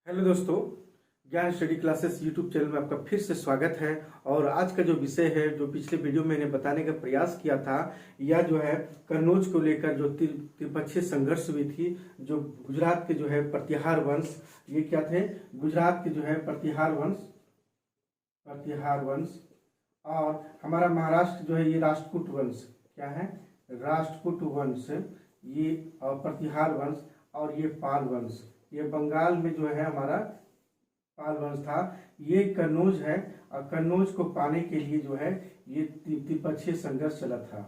Hello दोस्तों, ज्ञान study classes YouTube channel में आपका फिर से स्वागत है। और आज का जो विषय है, जो पिछले वीडियो में मैंने बताने का प्रयास किया था, यह जो है कन्नौज को लेकर जो त्रिपक्षीय संघर्ष हुई थी, जो गुजरात के जो है प्रतिहार वंश, ये क्या थे, गुजरात के जो है प्रतिहार वंश और हमारा महाराष्ट्र जो है ये राष्ट्रकूट वंश, क्या है, राष्ट्रकूट वंश, ये और प्रतिहार वंश और ये पाल वंश, ये बंगाल में जो है हमारा पाल वंश था। ये कन्नौज है और कन्नौज को पाने के लिए जो है ये त्रिपक्षीय संघर्ष चला था।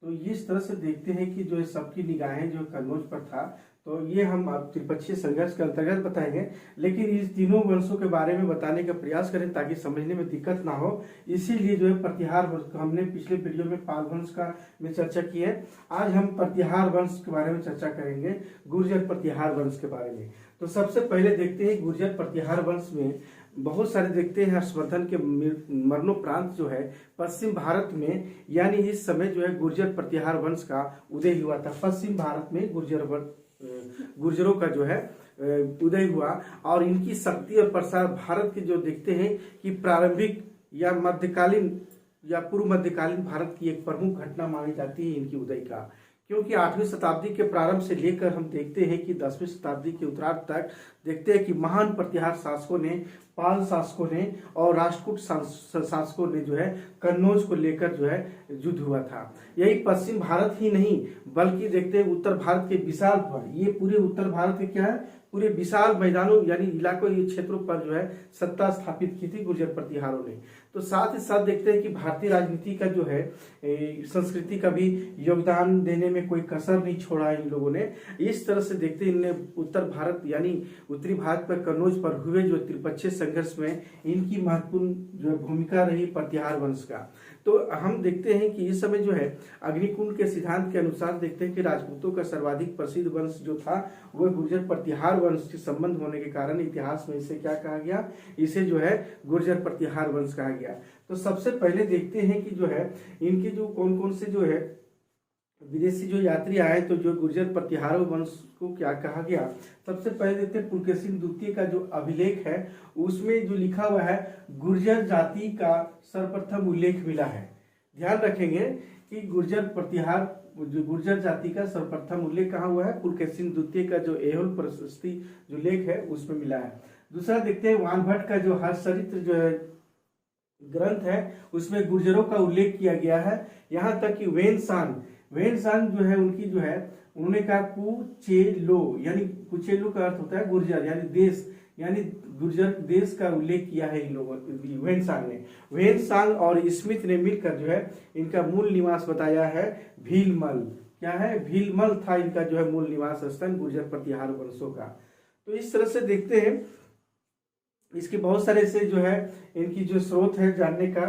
तो इस तरह से देखते हैं कि जो सबकी निगाहें जो कन्नौज पर था, तो ये हम अब त्रिपक्षीय संघर्ष के अंतर्गत बताएंगे, लेकिन इस तीनों वंशों के बारे में बताने का प्रयास करें ताकि समझने में दिक्कत ना हो। इसीलिए जो है प्रतिहार वंश, हमने पिछले वीडियो में पाल वंश का में चर्चा की है, आज हम प्रतिहार वंश के बारे में चर्चा करेंगे, गुर्जर प्रतिहार वंश के बारे में। तो सबसे पहले देखते हैं गुर्जर प्रतिहार वंश में बहुत सारे देखते हैं हर्षवर्धन के मरणोपरांत जो है पश्चिम भारत में, यानी इस समय जो है गुर्जर प्रतिहार वंश का उदय हुआ था। पश्चिम भारत में गुर्जरों का जो है उदय हुआ और इनकी शक्ति और प्रसार भारत के जो देखते हैं कि प्रारंभिक या मध्यकालीन या पूर्व मध्यकालीन भारत की एक प्रमुख घटना मानी जाती है इनकी उदय का, क्योंकि 8वीं शताब्दी के प्रारंभ से लेकर हम देखते हैं कि 10वीं शताब्दी के उत्तरार्ध तक देखते हैं कि महान प्रतिहार शासकों ने, पाल शासकों ने और राष्ट्रकूट शासकों ने जो है कन्नौज को लेकर जो है युद्ध हुआ था। यही पश्चिम भारत ही नहीं बल्कि देखते हैं उत्तर भारत के विशाल पर, ये पूरे उत्तर भारत के क्या है, पूरे विशाल मैदानों यानी इलाकों, ये क्षेत्रों पर जो है सत्ता स्थापित की थी गुर्जर प्रतिहारों ने। तो साथ ही साथ देखते हैं कि भारतीय राजनीति का जो है संस्कृति का भी योगदान देने में कोई कसर नहीं छोड़ा इन लोगों ने। इस तरह से देखते हैं इनने उत्तर भारत यानी उत्तरी भारत पर कन्नौज पर हुए जो त्रिपक्षीय संघर्ष में इनकी महत्वपूर्ण जो है भूमिका रही प्रतिहार वंश का। तो हम देखते हैं कि इस समय जो है अग्निकुंड के सिद्धांत के अनुसार देखते हैं कि राजपूतों का सर्वाधिक प्रसिद्ध वंश जो था वह गुर्जर प्रतिहार वंश से संबंध होने के कारण इतिहास में इसे क्या कहा गया, इसे जो है गुर्जर प्रतिहार वंश कहा गया। तो सबसे पहले देखते हैं कि जो है इनके जो कौन कौन से जो है विदेशी जो यात्री आए, तो जो गुर्जर प्रतिहार वंश को क्या कहा गया। सबसे पहले देखते हैं पुलकेशिन द्वितीय का जो अभिलेख है उसमें जो लिखा हुआ है गुर्जर जाति का सर्वप्रथम उल्लेख मिला है। ध्यान रखेंगे कि गुर्जर प्रतिहार जो गुर्जर जाति का सर्वप्रथम उल्लेख कहाँ हुआ है, पुलकेशिन द्वितीय का जो एहोल प्रशस्ति जो लेख है उसमें मिला है। दूसरा देखते हैं वानभट्ट का जो हर्षचरित्र जो है ग्रंथ है उसमें गुर्जरों का उल्लेख किया गया है। यहाँ तक कि वेनसांग जो है उनकी जो है उन्होंने कहा कुचेलो, यानी कुचेलो का अर्थ होता है गुर्जर यानी देश, यानी गुर्जर देश का उल्लेख किया है इन लोगों वेनसांग और स्मिथ ने मिलकर जो है इनका मूल निवास बताया है भीलमल। क्या है, भीलमल था इनका जो है मूल निवास स्थान गुर्जर प्रतिहार वंशों का। तो इस तरह से देखते हैं इसके बहुत सारे से जो है इनकी जो स्रोत है जानने का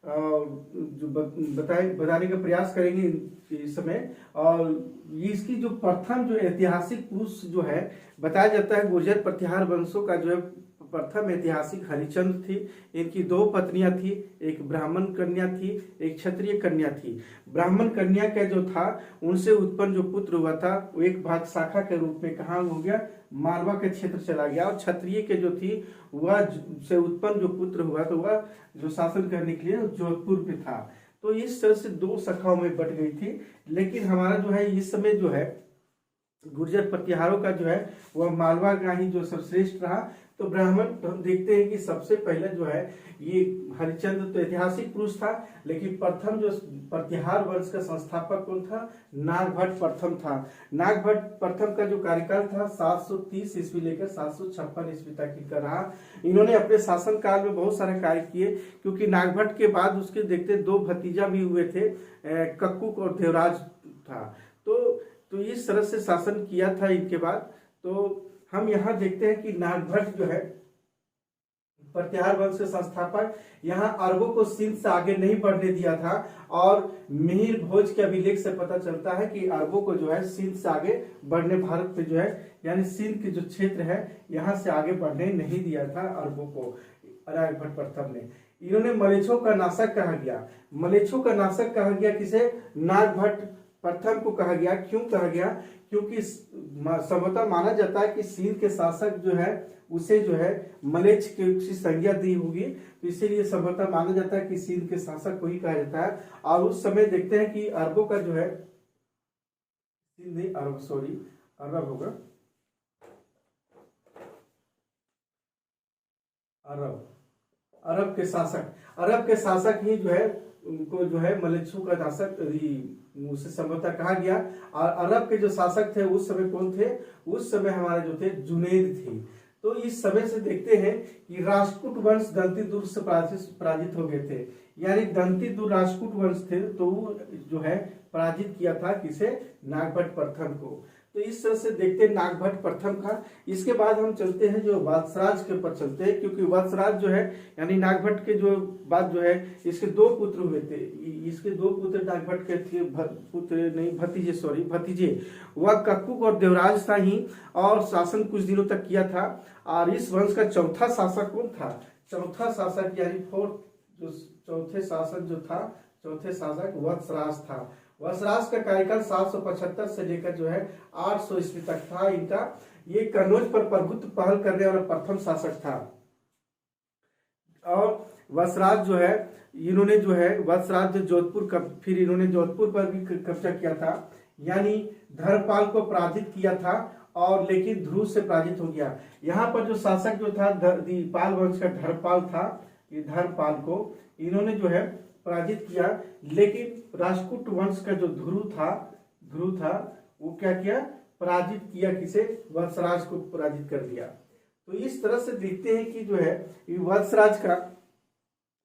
जो बताने का प्रयास करेंगे इस समय। और इसकी जो प्रथम जो ऐतिहासिक पुरुष जो है बताया जाता है गुर्जर प्रतिहार वंशों का जो है प्रथम ऐतिहासिक हरिचंद्र थी। इनकी 2 पत्नियां थी, एक ब्राह्मण कन्या थी, एक क्षत्रिय कन्या थी। ब्राह्मण कन्या का जो था उनसे उत्पन्न जो पुत्र हुआ था वो एक भाग शाखा के रूप में कहाँ हो गया, मालवा के क्षेत्र चला गया। और क्षत्रिय के जो थी वह से उत्पन्न जो पुत्र हुआ तो वह जो शासन करने के लिए जोधपुर में था। तो इस तरह से 2 शाखाओं में बट गई थी। लेकिन हमारा जो है इस समय जो है गुर्जर प्रतिहारों का जो है वह मालवा का ही जो सर्वश्रेष्ठ रहा। तो ब्राह्मण हम देखते हैं कि सबसे पहले जो है ये हरिचंद्र तो ऐतिहासिक पुरुष था, लेकिन प्रथम जो प्रतिहार वंश का संस्थापक कौन था, नागभट्ट प्रथम था। नागभट्ट प्रथम का जो कार्यकाल था 730 ईस्वी लेकर 756 ईस्वी तक इनका रहा। इन्होंने अपने शासन काल में बहुत सारे कार्य किए, क्योंकि नागभट्ट के बाद उसके देखते 2 भतीजा भी हुए थे, कक्कुक और देवराज था। तो इस तरह से शासन किया था इनके बाद। तो हम यहाँ देखते हैं कि नागभट्ट जो है प्रतिहार वंश के संस्थापक, यहाँ अरबों को सिंध से आगे नहीं बढ़ने दिया था। और मिहिर भोज के अभिलेख से पता चलता है कि अरबों को जो है सिंध से आगे बढ़ने, भारत पे जो है यानी सिंध के जो क्षेत्र है यहाँ से आगे बढ़ने नहीं दिया था अरबों को नागभट्ट प्रथम ने। इन्होंने मलेच्छों का नाशक कहा गया, मलेच्छों का नाशक कहा गया किसे, नागभट्ट प्रथम को कहा गया। क्यों कहा गया? क्योंकि संभवतः माना जाता है कि सिंध के शासक जो है उसे जो है मलेच्छ की संज्ञा दी होगी, तो इसीलिए संभवतः माना जाता है कि सिंध के शासक को ही कहा जाता है। और उस समय देखते हैं कि अरबों का जो है सिंध अरब सॉरी अरब होगा अरब के शासक ही जो है उनको जो है मलेच्छों का शासक उसे संभवतः कहा गया। और अरब के जो शासक थे उस समय कौन थे? उस समय हमारे जो थे जुनैद थे। तो इस समय से देखते हैं कि राष्ट्रकूट वंश दंतीदुर्ग से पराजित हो गए थे, यानी दंतीदुर्ग राष्ट्रकूट वंश थे, तो वो जो है पराजित किया था किसे? नागभट्ट प्रथम को। तो इस तरह से देखते हैं नागभट्ट प्रथम का। इसके बाद हम चलते हैं जो वत्सराज के ऊपर चलते हैं, क्योंकि वत्सराज जो है यानी नागभट्ट के जो बाद जो है इसके दो पुत्र हुए थे। इसके दो पुत्र नागभट्ट के थे, भतीजे। वह कक्कुक और देवराज शाही और शासन कुछ दिनों तक किया था। और इस वंश का चौथा शासक कौन था? चौथा शासक यानी फोर्थ जो चौथे शासक वत्सराज था। वत्सराज का कार्यकाल 775 से लेकर जो है 800 ईस्वी तक था इनका। ये कन्नौज पर प्रभुत्व पहल करने वाला प्रथम शासक था। और वत्सराज जो है इन्होंने जो है वत्सराज फिर इन्होंने जोधपुर पर भी कब्जा किया था, यानी धर्मपाल को पराजित किया था, और लेकिन ध्रुव से पराजित हो गया। यहाँ पर जो शासक जो था पाल वंश का धर्मपाल था, ये धर्मपाल को इन्होंने जो है पराजित किया, लेकिन राष्ट्रकूट वंश का जो ध्रुव था वो क्या किया? पराजित किया किसे? वत्सराज को पराजित कर दिया। तो इस तरह से देखते हैं कि जो है वत्सराज का,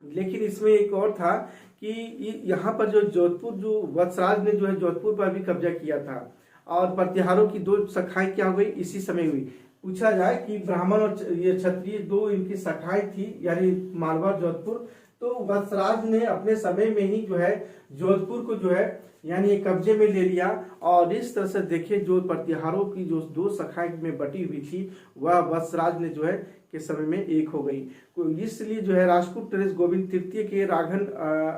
लेकिन इसमें एक और था कि यहाँ पर जो वत्सराज ने जो है जोधपुर पर भी कब्जा किया था। और प्रतिहारों की दो शाखाएं क्या हो गई? इसी समय हुई। पूछा जाए कि ब्राह्मण और ये क्षत्रिय दो इनकी शाखाएं थी, यानी मालवा और जोधपुर। तो वत्सराज ने अपने समय में ही जो है जोधपुर को जो है यानी कब्जे में ले लिया। और इस तरह से देखिए जो प्रतिहारों की जो दो शाखाएं में बटी हुई थी वह वत्सराज ने जो है के समय में एक हो गई। इसलिए जो है राष्ट्रकूट नरेश गोविंद तृतीय के राघन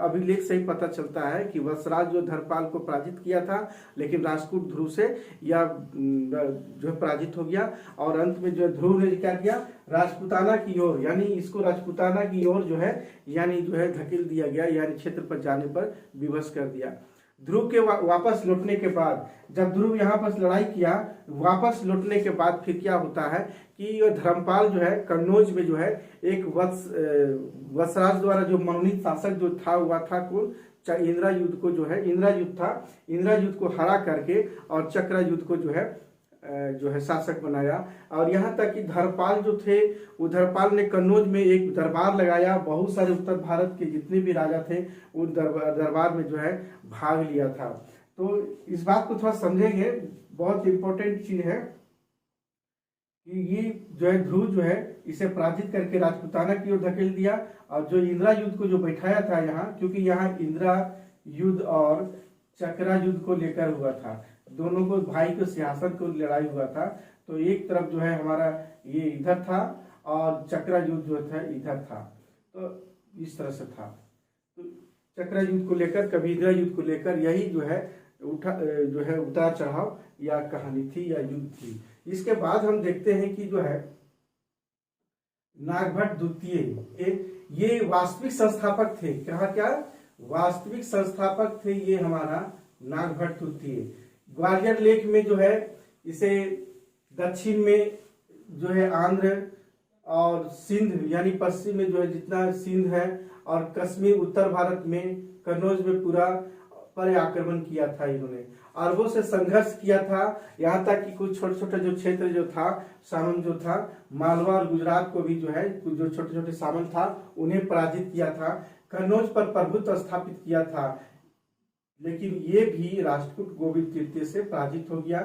अभिलेख से ही पता चलता है कि वत्सराज जो धर्मपाल को पराजित किया था, लेकिन राष्ट्रकूट ध्रुव से या जो है पराजित हो गया। और अंत में जो है ध्रुव ने क्या किया? राजपुताना की ओर, यानी इसको राजपुताना की ओर जो है यानी जो है धकेल दिया गया, यानी क्षेत्र पर जाने पर विवश कर दिया। ध्रुव के वापस लौटने के बाद, जब ध्रुव यहाँ पर लड़ाई किया, वापस लौटने के बाद फिर क्या होता है कि धर्मपाल जो है कन्नौज में जो है एक वत्सराज द्वारा जो मनोनीत शासक जो था हुआ था कौन? इंद्रायुध को जो है इंद्रायुध को हरा करके और चक्रायुध को जो है शासक बनाया। और यहाँ तक कि धर्मपाल जो थे वो धर्मपाल ने कन्नौज में एक दरबार लगाया। बहुत सारे उत्तर भारत के जितने भी राजा थे उन दरबार में जो है भाग लिया था। तो इस बात को थोड़ा समझेंगे, बहुत इंपॉर्टेंट चीज है कि ये जो है ध्रुव जो है इसे पराजित करके राजपुताना की ओर धकेल दिया। और जो इंद्रायुध को जो बैठाया था यहाँ, क्योंकि यहाँ इंद्रायुध और चक्रायुध को लेकर हुआ था, दोनों को भाई को सिंहासन को लड़ाई हुआ था। तो एक तरफ जो है हमारा ये इधर था और चक्रायुध जो था इधर था। तो इस तरह से था। तो चक्रायुध को लेकर कभी इंद्रायुध को लेकर यही जो है उतार चढ़ाव या कहानी थी या युद्ध थी। इसके बाद हम देखते हैं कि जो है नागभट्ट द्वितीय ये वास्तविक संस्थापक थे। क्या वास्तविक संस्थापक थे ये हमारा नागभट्ट द्वितीय। ग्वालियर लेख में जो है इसे दक्षिण में जो है आंध्र और सिंध यानी पश्चिम में जो है जितना सिंध है और कश्मीर उत्तर भारत में कन्नौज में पूरा पर आक्रमण किया था। इन्होंने अरबों से संघर्ष किया था, यहाँ तक कि कुछ छोटे छोटे जो क्षेत्र जो था सामन जो था मालवा और गुजरात को भी जो है कुछ जो छोटे छोटे सामन था उन्हें पराजित किया था, कन्नौज पर प्रभुत्व स्थापित किया था। लेकिन ये भी राष्ट्रकूट गोविंद तृतीय से पराजित हो गया।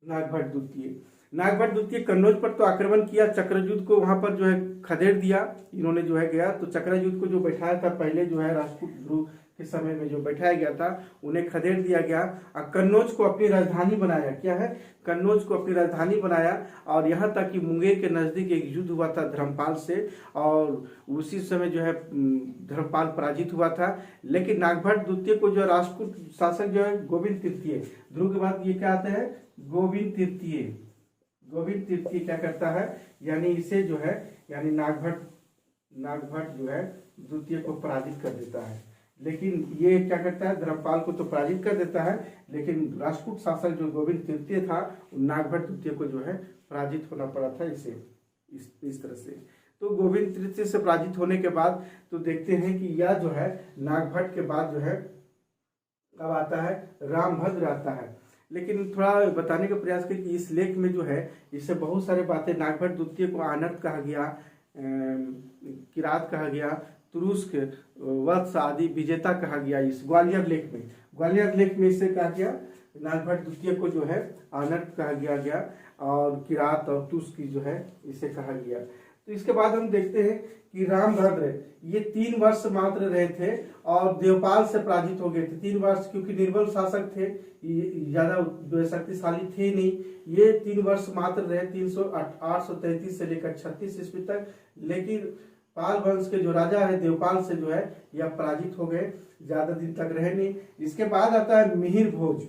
नागभट्ट द्वितीय कन्नौज पर तो आक्रमण किया, चक्रयुद्ध को वहां पर जो है खदेड़ दिया इन्होंने जो है गया। तो चक्रयुद्ध को जो बैठाया था पहले जो है राष्ट्रकूट ध्रुव के समय में जो बैठाया गया था उन्हें खदेड़ दिया गया और कन्नौज को अपनी राजधानी बनाया। क्या है? कन्नौज को अपनी राजधानी बनाया और यहाँ तक कि मुंगेर के नजदीक एक युद्ध हुआ था धर्मपाल से और उसी समय जो है धर्मपाल पराजित हुआ था। लेकिन नागभट्ट द्वितीय को जो राष्ट्रकूट शासक जो है गोविंद तृतीय, ध्रुव के बाद ये क्या आता है? गोविंद तृतीय। गोविंद तृतीय क्या करता है? यानी इसे जो है यानी नागभट्ट जो है द्वितीय को पराजित कर देता है। लेकिन ये क्या करता है? धर्मपाल को तो पराजित कर देता है, लेकिन राष्ट्रकूट शासक जो गोविंद तृतीय था नागभट्ट द्वितीय को जो है पराजित होना पड़ा था इसे इस तरह से। तो गोविंद तृतीय से पराजित होने के बाद तो देखते हैं कि यह जो है नागभट्ट के बाद जो है अब आता है रामभद्र आता है। लेकिन थोड़ा बताने का प्रयास करें कि इस लेख में जो है इससे बहुत सारे बातें, नागभट्ट द्वितीय को आनर्त कहा गया, किरात कहा गया, तुरुस्क, वत्स आदि विजेता कहा गया। इस ग्वालियर लेख में इसे कहा गया नागभट्ट द्वितीय को जो है अनर्थ कहा गया और किरात और तुर्क जो है इसे कहा गया। तो इसके बाद हम देखते हैं कि रामभद्र ये 3 वर्ष मात्र रहे थे और देवपाल से पराजित हो गए थे। 3 वर्ष, क्योंकि निर्बल शासक थे, ज्यादा शक्तिशाली थे नहीं। ये 3 वर्ष मात्र रहे 833 से लेकर 36 ईस्वी तक। लेकिन पाल वंश के जो राजा है देवपाल से जो है यह पराजित हो गए, ज्यादा दिन तक रहे नहीं। इसके बाद आता है मिहिर भोज।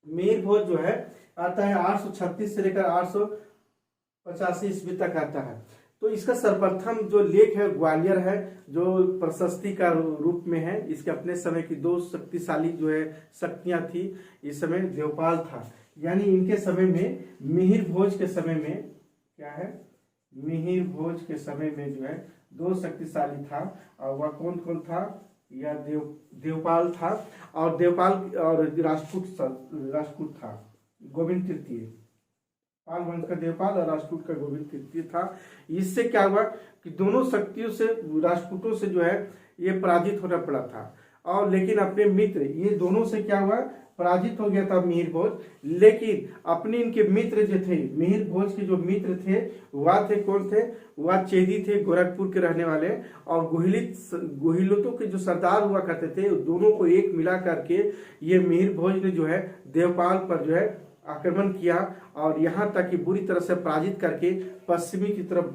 मिहिर भोज जो है आता है 836 से लेकर 885 ईस्वी तक आता है। तो इसका सर्वप्रथम जो लेख है ग्वालियर है, जो प्रशस्ति का रूप में है। इसके अपने समय की 2 शक्तिशाली जो है शक्तियां थी। इस समय देवपाल था, यानी इनके समय में मिहिर भोज के समय में क्या है? मिहिर भोज के समय में जो है 2 शक्तिशाली था और वह कौन कौन था? यह देवपाल था और देवपाल और राष्ट्रकूट था गोविंद तृतीय। पाल वंश का देवपाल और राष्ट्रकूट का गोविंद तृतीय था। इससे क्या हुआ कि दोनों शक्तियों से, राष्ट्रकूटों से जो है ये पराजित होना पड़ा था। और लेकिन अपने मित्र, ये दोनों से क्या हुआ? पराजित हो गया था मिहिर भोज। लेकिन अपने इनके मित्र जो थे, मिहिर भोज के जो मित्र थे वह थे कौन थे? वह चेदी थे, गोरखपुर के रहने वाले। और गोहिलों के जो सरदार हुआ करते थे, दोनों को एक मिला करके ये मिहिर भोज ने जो है देवपाल पर जो है आक्रमण किया और यहाँ तक कि बुरी तरह से पराजित करके पश्चिमी की तरफ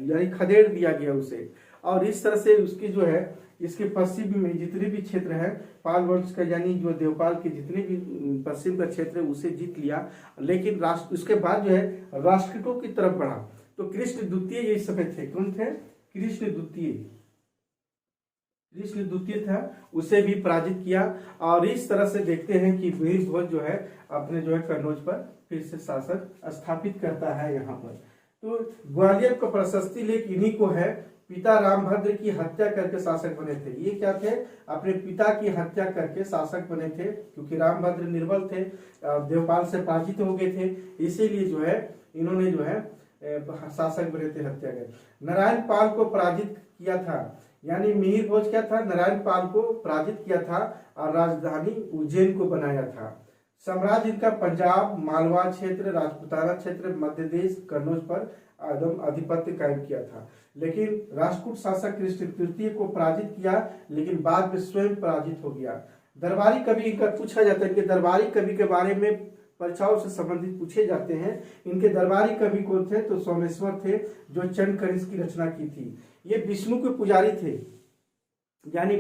यानी खदेड़ दिया गया उसे। और इस तरह से उसकी जो है इसके पश्चिम में जितने भी क्षेत्र है पाल वंश का, यानी जो देवपाल के जितने भी पश्चिम का क्षेत्र है उसे जीत लिया। लेकिन उसके बाद जो है राष्ट्रकूटों की तरफ बढ़ा। तो कृष्ण द्वितीय इस समय थे। कौन थे? कृष्ण द्वितीय था, उसे भी पराजित किया। और इस तरह से देखते हैं कि मिहिर भोज जो है अपने जो है कन्नौज पर फिर से शासक स्थापित करता है यहाँ पर। तो ग्वालियर का प्रशस्ति लेख इन्हीं को है। पिता रामभद्र की हत्या करके शासक बने थे। ये क्या थे? अपने पिता की हत्या करके शासक बने थे, क्योंकि रामभद्र निर्बल थे, देवपाल से पराजित हो गए थे, इसीलिए जो है इन्होंने जो है शासक बने थे, हत्या कर। नारायण पाल को पराजित किया था, यानी मिहिर भोज क्या था? नारायण पाल को पराजित किया था और राजधानी उज्जैन को बनाया था। साम्राज्य इनका पंजाब, मालवा क्षेत्र, राजपूताना क्षेत्र, मध्य देश, कन्नौज पर आधिपत्य कायम किया था। लेकिन राष्ट्रकूट शासक कृष्ण तृतीय को पराजित किया, लेकिन बाद में स्वयं पराजित हो गया। दरबारी कवि इनका पूछा जाता है कि दरबारी कवि के बारे में परीक्षाओं से संबंधित पूछे जाते हैं। इनके दरबारी कवि कौन थे? तो सोमेश्वर थे, जो चंड कनिष्क की रचना की थी। ये विष्णु के पुजारी थे, यानी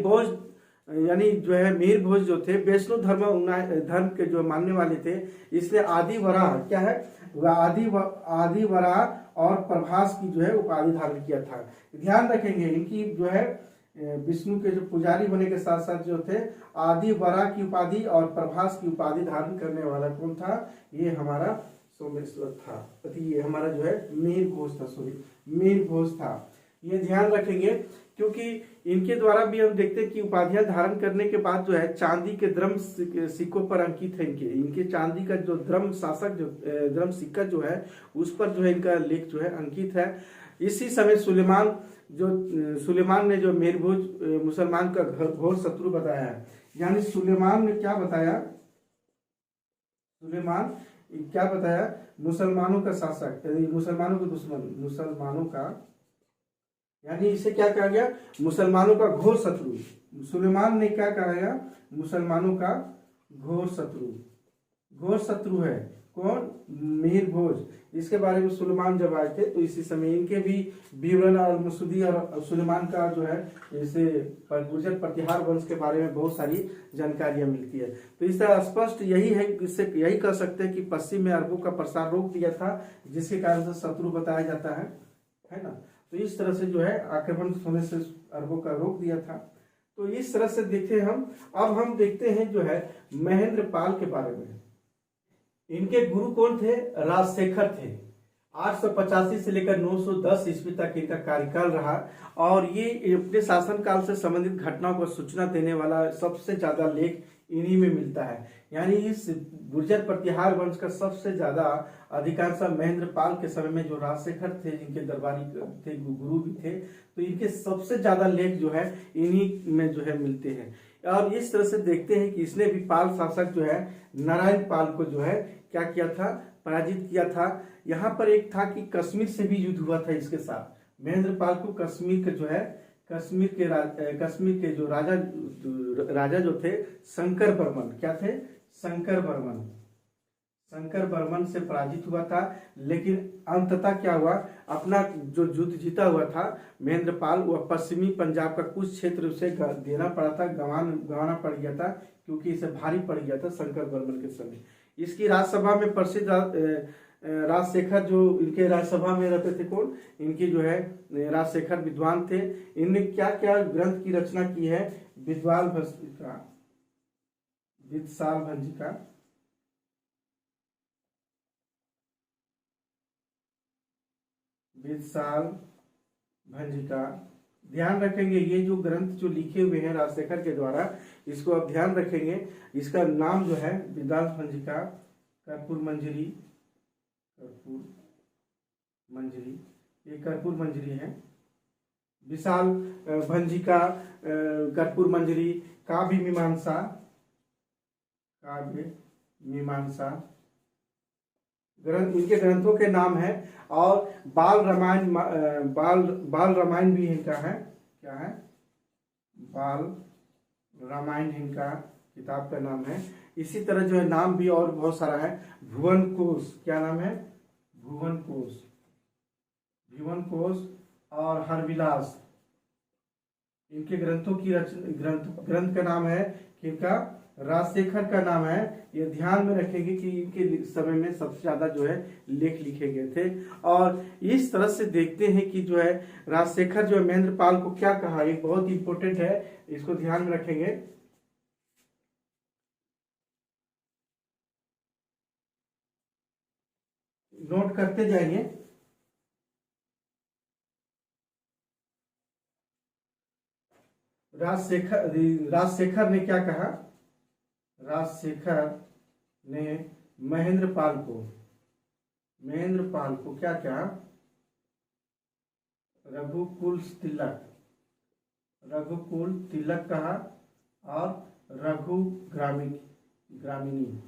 जो है मिहिर भोज जो थे वैष्णव धर्म के जो मानने वाले थे। इसलिए आदिवराह क्या है? आदिवराह और प्रभास की जो है उपाधि धारण किया था। ध्यान रखेंगे इनकी जो है विष्णु के जो पुजारी बने के साथ साथ जो थे आदिवराह की उपाधि और प्रभास की उपाधि धारण करने वाला कौन था? ये हमारा सोमेश्वर था। ये हमारा जो है मिहिर भोज था। ये ध्यान रखेंगे, क्योंकि इनके द्वारा भी हम देखते हैं कि उपाधियां धारण करने के बाद जो है चांदी के द्रम सिक्कों पर अंकित है। इनके चांदी का जो द्रम सिक्का जो है उस पर जो है इनका लेख जो है अंकित है। इसी समय सुलेमान ने जो मिहिर भोज मुसलमान का घोर शत्रु बताया है। यानी सुलेमान ने क्या बताया? मुसलमानों का शासक, मुसलमानों के दुश्मन, यानी इसे क्या कहा गया? मुसलमानों का घोर शत्रु। सुलेमान ने क्या कहा, मुसलमानों का घोर शत्रु है। कौन? मिहिर भोज। इसके बारे में सुलेमान जब आए थे तो इसी समय इनके भी विवरण और मसूदी और सुलेमान का जो है इसे गुर्जर प्रतिहार वंश के बारे में बहुत सारी जानकारियां मिलती है। तो इससे स्पष्ट यही है, इससे यही कह सकते हैं कि पश्चिम में अरबों का प्रसार रोक दिया था, जिसके कारण से शत्रु बताया जाता है ना। तो इस तरह से जो है आक्रमण होने से अरबों का रोक दिया था। तो इस तरह से देखे हम। अब हम देखते हैं जो है महेंद्र पाल के बारे में। इनके गुरु कौन थे? राजशेखर थे। 885 से लेकर 910 ईस्वी तक इनका कार्यकाल रहा और ये अपने शासनकाल से संबंधित घटनाओं को सूचना देने वाला सबसे ज्यादा लेख इन्हीं में मिलता है। यानी इस गुर्जर प्रतिहार वंश का सबसे ज्यादा अधिकांश महेंद्र पाल के समय में जो राजशेखर थे, जिनके दरबारी थे, गुरु भी थे, तो इनके सबसे ज्यादा लेख जो है इन्हीं में जो है मिलते हैं। और इस तरह से देखते हैं कि इसने भी पाल शासक जो है नारायण पाल को जो है क्या किया था? पराजित किया था। यहाँ पर एक था कि कश्मीर से भी युद्ध हुआ था इसके साथ। महेंद्र पाल को कश्मीर के जो है कश्मीर के जो राजा जो थे शंकर बर्मन, क्या थे? शंकर बर्मन से पराजित हुआ था। लेकिन अंततः क्या हुआ? अपना जो युद्ध जीता हुआ था महेंद्र पाल, वह पश्चिमी पंजाब का कुछ क्षेत्र उसे देना पड़ा था, गंवाना पड़ गया था, क्योंकि इसे भारी पड़ गया था शंकर बर्मन के समय। इसकी राज्यसभा में प्रसिद्ध राजशेखर, जो इनके राज्यसभा में रहते थे, कौन? इनके जो है राजशेखर विद्वान थे। इनने क्या क्या ग्रंथ की रचना की है? विद्साल भंजिका। ध्यान रखेंगे ये जो ग्रंथ जो लिखे हुए हैं राजशेखर के द्वारा, इसको आप ध्यान रखेंगे। इसका नाम जो है विद्साल भंजिका, कर्पूर मंजरी, ये कर्पूर मंजरी है। विशाल भंजिका, कर्पूर मंजरी, काव्य मीमांसा ग्रंथ इनके ग्रंथों के नाम है। और बाल रामायण भी इनका है। क्या है? बाल रामायण इनका किताब का नाम है। इसी तरह जो है नाम भी और बहुत सारा है। भुवन कोश, क्या नाम है? भुवन कोश और हरविलास, इनके ग्रंथों की ग्रंथ का नाम है किनका? राजशेखर का नाम है। ये ध्यान में रखेंगे कि इनके समय में सबसे ज्यादा जो है लेख लिखे गए थे। और इस तरह से देखते हैं कि जो है राजशेखर जो है महेंद्र पाल को क्या कहा, ये बहुत इंपॉर्टेंट है, इसको ध्यान में रखेंगे। नोट करते जाएंगे। राजशेखर ने क्या कहा? राजशेखर ने महेंद्र पाल को क्या कहा? रघुकुल तिलक कहा और रघु ग्रामिणी।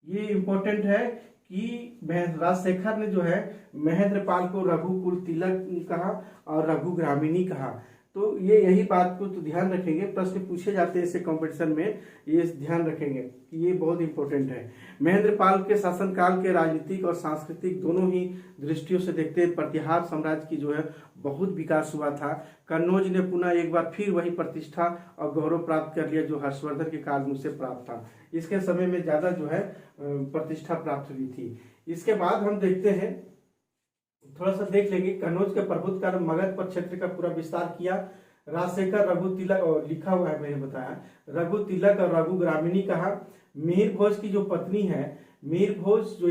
ये इंपॉर्टेंट है कि राजशेखर ने जो है महेंद्र पाल को रघुकुल तिलक कहा और रघु ग्रामिणी कहा। तो ये यही बात को तो ध्यान रखेंगे, प्रश्न पूछे जाते हैं इससे कंपटीशन में, ये ध्यान रखेंगे कि ये बहुत इंपॉर्टेंट है। महेंद्र पाल के शासनकाल के राजनीतिक और सांस्कृतिक दोनों ही दृष्टियों से देखते हैं प्रतिहार साम्राज्य की जो है बहुत विकास हुआ था। कन्नौज ने पुनः एक बार फिर वही प्रतिष्ठा और गौरव प्राप्त कर लिया जो हर्षवर्धन के काल से प्राप्त था। इसके समय में ज्यादा जो है प्रतिष्ठा प्राप्त हुई थी। इसके बाद हम देखते हैं, थोड़ा सा देख लेंगे। कन्नौज के प्रभुत्व का मगध पर क्षेत्र का पूरा विस्तार किया। राजशेखर रघु तिलक, और लिखा हुआ है मैंने बताया, रघु तिलक और रघु ग्रामिणी कहा। मिहिर भोज की जो पत्नी है, मिहिर भोज जो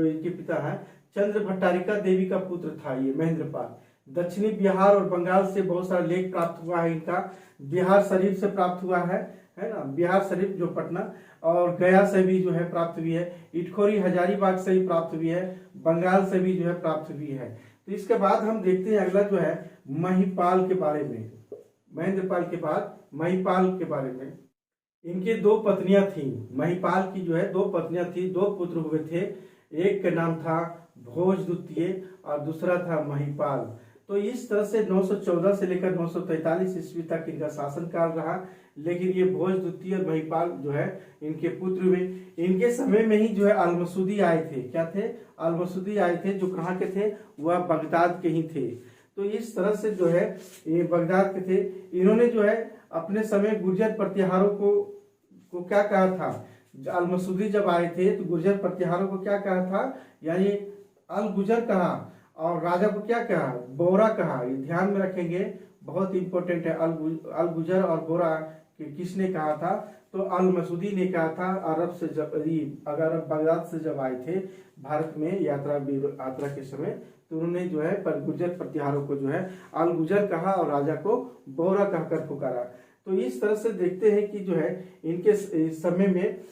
इनके पिता है, चंद्र भट्टारिका देवी का पुत्र था ये महेंद्र पाल। दक्षिणी बिहार और बंगाल से बहुत सारा लेख प्राप्त हुआ है इनका। बिहार शरीफ से प्राप्त हुआ है ना, बिहार शरीफ जो पटना, और गया से भी जो है प्राप्त हुई है। इटखोरी हजारीबाग से भी प्राप्त हुई है, बंगाल से भी जो है प्राप्त हुई है। तो इसके बाद हम देखते हैं अगला जो है महिपाल के बारे में। महेंद्र पाल के बाद महिपाल के बारे में। इनकी दो पत्नियां थी। महिपाल की जो है दो पत्नियां थी, दो पुत्र हुए थे। एक का नाम था भोज द्वितीय और दूसरा था महिपाल। तो इस तरह से 914 से लेकर 943 ईस्वी तक इनका शासनकाल रहा। लेकिन ये भोज द्वितीय और महिपाल जो है इनके पुत्र हुए। इनके समय में ही जो है अल-मसूदी आए थे। क्या थे? अल-मसूदी आए थे, जो कहाँ के थे? वह बगदाद के ही थे। तो इस तरह से जो है ये बगदाद के थे। इन्होंने जो है अपने समय गुर्जर प्रतिहारों को क्या कहा था? अल-मसूदी जब आए थे तो गुर्जर प्रतिहारों को क्या कहा था? यानी अल गुजर कहा, और राजा को क्या कहा? बोरा कहा। ये ध्यान में रखेंगे, बहुत इंपॉर्टेंट है। अल गुजर और बोरा किसने कहा था? तो अल मसूदी ने कहा था। अरब से जब अगर बगदाद से जब आए थे भारत में यात्रा के समय, तो उन्होंने जो है पर गुर्जर प्रतिहारों को जो है अल गुजर कहा और राजा को बोरा कहकर पुकारा। तो इस तरह से देखते हैं कि जो है इनके समय में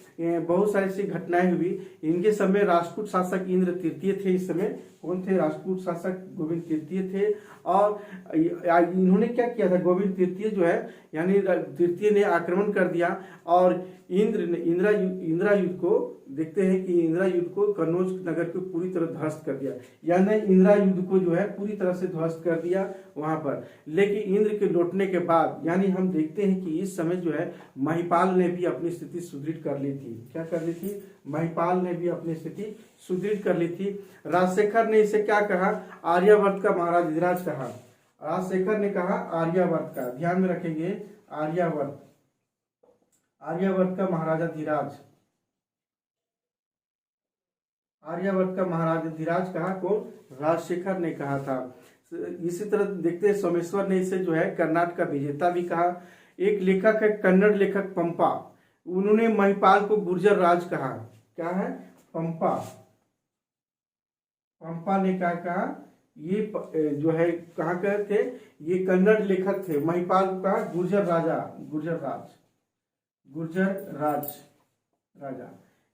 बहुत सारी सी घटनाएं हुई। इनके समय राजपूत शासक इंद्र तृतीय थे। इस समय कौन थे? राजपूत शासक गोविंद तृतीय थे। और इन्होंने क्या किया था? गोविंद तृतीय जो है यानी तृतीय ने आक्रमण कर दिया और इंदिरा युद्ध को देखते हैं कि इंदिरा युद्ध को कन्नौज नगर को पूरी तरह ध्वस्त कर दिया। यानी इंदिरा युद्ध को जो है पूरी तरह से ध्वस्त कर दिया वहां पर। लेकिन इंद्र के लौटने के बाद यानी हम देखते हैं कि इस समय जो है महिपाल ने भी अपनी स्थिति सुदृढ़ कर ली थी। क्या कर ली थी? महिपाल ने भी अपनी स्थिति सुदृढ़ कर ली थी। राजशेखर ने इसे क्या कहा? आर्यावर्त का महाराज कहा। राजशेखर ने कहा आर्यावर्त का, ध्यान में रखेंगे, आर्यावर्त का महाराजाधिराज, आर्यावर्त का महाराजाधिराज कहा। कौन? राजशेखर ने कहा था। इसी तरह देखते हैं सोमेश्वर ने इसे जो है कर्नाटक का विजेता भी कहा। एक लेखक है कन्नड़ लेखक पंपा, उन्होंने महिपाल को गुर्जर राज कहा। क्या है? पंपा ने क्या कहा? ये जो है कहाँ के थे? ये कन्नड़ लेखक थे। महिपाल का गुर्जर राजा।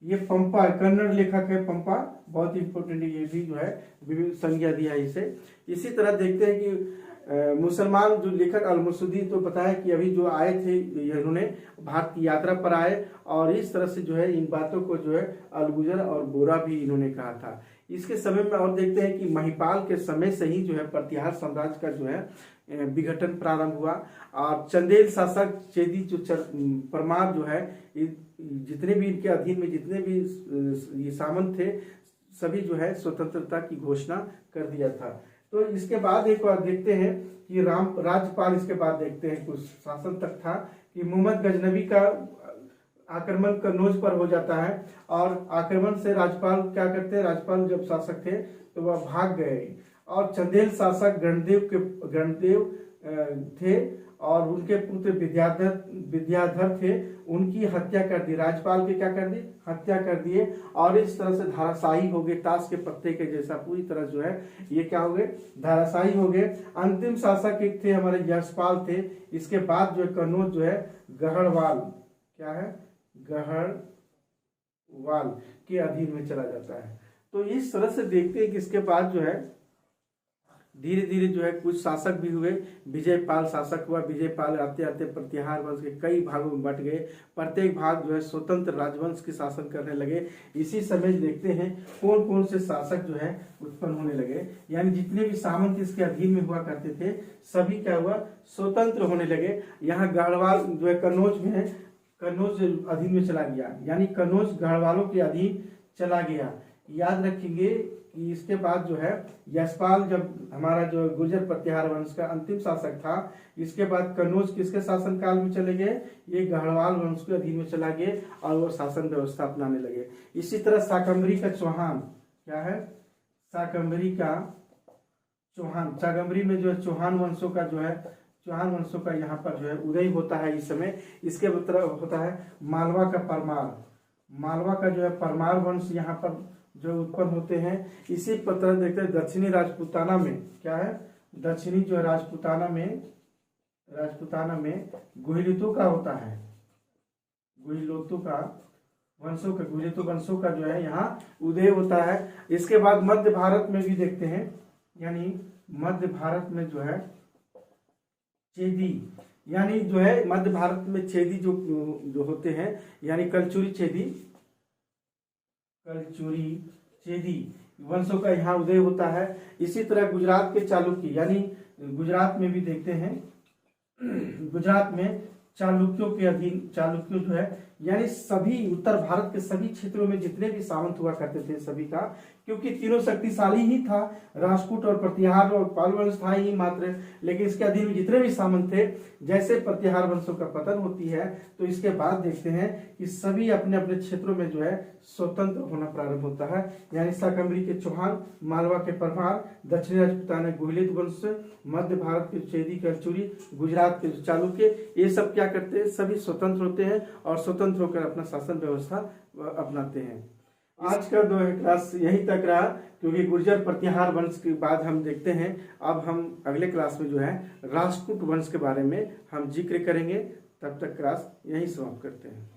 ये पंपा कन्नड़ लेखक है। पंपा बहुत इंपॉर्टेंट है, ये भी जो है विभिन्न संज्ञा दिया है इसे। इसी तरह देखते हैं कि मुसलमान जो लेखक अल-मसूदी, तो बताया कि अभी जो आए थे इन्होंने भारत की यात्रा पर आए, और इस तरह से जो है इन बातों को जो है अलगुजर और बोरा भी इन्होंने कहा था। इसके समय में और देखते हैं कि महिपाल के समय से ही जो है प्रतिहार साम्राज्य का जो है विघटन प्रारंभ हुआ। और चंदेल शासक चेदी जो परमार जो है जितने भी इनके अधीन में जितने भी ये सामंत थे सभी जो है स्वतंत्रता की घोषणा कर दिया था। तो इसके बाद एक बार देखते हैं कि राज्यपाल, इसके बाद देखते हैं कुछ शासन तक था कि मोहम्मद गजनबी का आक्रमण कन्नौज पर हो जाता है, और आक्रमण से राज्यपाल क्या करते हैं? राज्यपाल जब शासक थे तो वह भाग गए, और चंदेल शासक गणदेव थे और उनके पुत्र विद्याधर थे, उनकी हत्या कर दी। राज्यपाल की क्या कर दी? हत्या कर दिए, और इस तरह से धाराशाही हो गए, ताश के पत्ते के जैसा पूरी तरह जो है ये क्या हो गए? धाराशाही हो गए। अंतिम शासक एक थे हमारे यशपाल थे। इसके बाद जो है कन्नौज जो है गढ़वाल, क्या है? गढ़वाल के अधीन में चला जाता है। तो इस तरह से देखते हैं कि इसके बाद जो है धीरे धीरे जो है कुछ शासक भी हुए। विजयपाल शासक हुआ। विजयपाल आते आते प्रतिहार वंश के कई भागों में बंट गए। प्रत्येक भाग जो है स्वतंत्र राजवंश के शासन करने लगे। इसी समय देखते हैं कौन कौन से शासक जो है उत्पन्न होने लगे, यानी जितने भी सामंत इसके अधीन में हुआ करते थे सभी क्या हुआ? स्वतंत्र होने लगे। यहाँ गढ़वाल जो है कन्नौज में है, कन्नौज अधीन में चला गया, यानी कन्नौज गढ़वालों के अधीन चला गया। याद रखेंगे कि इसके बाद जो है यशपाल जब हमारा जो गुर्जर प्रतिहार वंश का अंतिम शासक था, इसके बाद कन्नौज किसके शासन काल में चले गए? ये गढ़वाल वंश के अधीन में चला गए और वो शासन व्यवस्था अपनाने लगे। इसी तरह शाकंभरी का चौहान, क्या है? शाकंभरी का चौहान, शाकंभरी में जो है चौहान वंशों का जो है चौहान वंशों का यहाँ पर जो है उदय होता है इस समय। इसके तरफ होता है मालवा का परमार, मालवा का जो है परमार वंश यहाँ पर जो उत्पन्न होते हैं। इसी पत्र देखते हैं दक्षिणी राजपूताना में, क्या है? दक्षिणी जो है राजपूताना में गुहिलितों का होता है, गुहिलितों वंशों का जो है यहाँ उदय होता है। इसके बाद मध्य भारत में भी देखते हैं, यानी मध्य भारत में जो है चेदी, यानी जो है मध्य भारत में चेदी जो होते हैं, यानी कलचुरी चेदी वंशों का यहाँ उदय होता है। इसी तरह गुजरात के चालुक्य, यानी गुजरात में भी देखते हैं, गुजरात में चालुक्यों के अधीन, चालुक्यों जो है यानी सभी उत्तर भारत के सभी क्षेत्रों में जितने भी सामंत हुआ करते थे सभी का, क्योंकि तीनों शक्तिशाली ही था, राष्ट्रकूट और प्रतिहार और पाल वंश था ही मात्र, लेकिन इसके अधीन में जितने भी सामंत थे, जैसे प्रतिहार वंशों का पतन होती है तो इसके बाद देखते हैं कि सभी अपने अपने क्षेत्रों में जो है स्वतंत्र होना प्रारंभ होता है। यानी शाकंभरी के चौहान, मालवा के परमार, दक्षिणी राजपूताना ने गुहिलित वंश, मध्य भारत के चेदी करचूरी, गुजरात के चालुक्य, ये सब क्या करते हैं, सभी स्वतंत्र होते हैं और स्वतंत्र होकर अपना शासन व्यवस्था अपनाते हैं। आज का जो है क्लास यहीं तक रहा, क्योंकि गुर्जर प्रतिहार वंश के बाद हम देखते हैं, अब हम अगले क्लास में जो है राष्ट्रकूट वंश के बारे में हम जिक्र करेंगे। तब तक क्लास यहीं समाप्त करते हैं।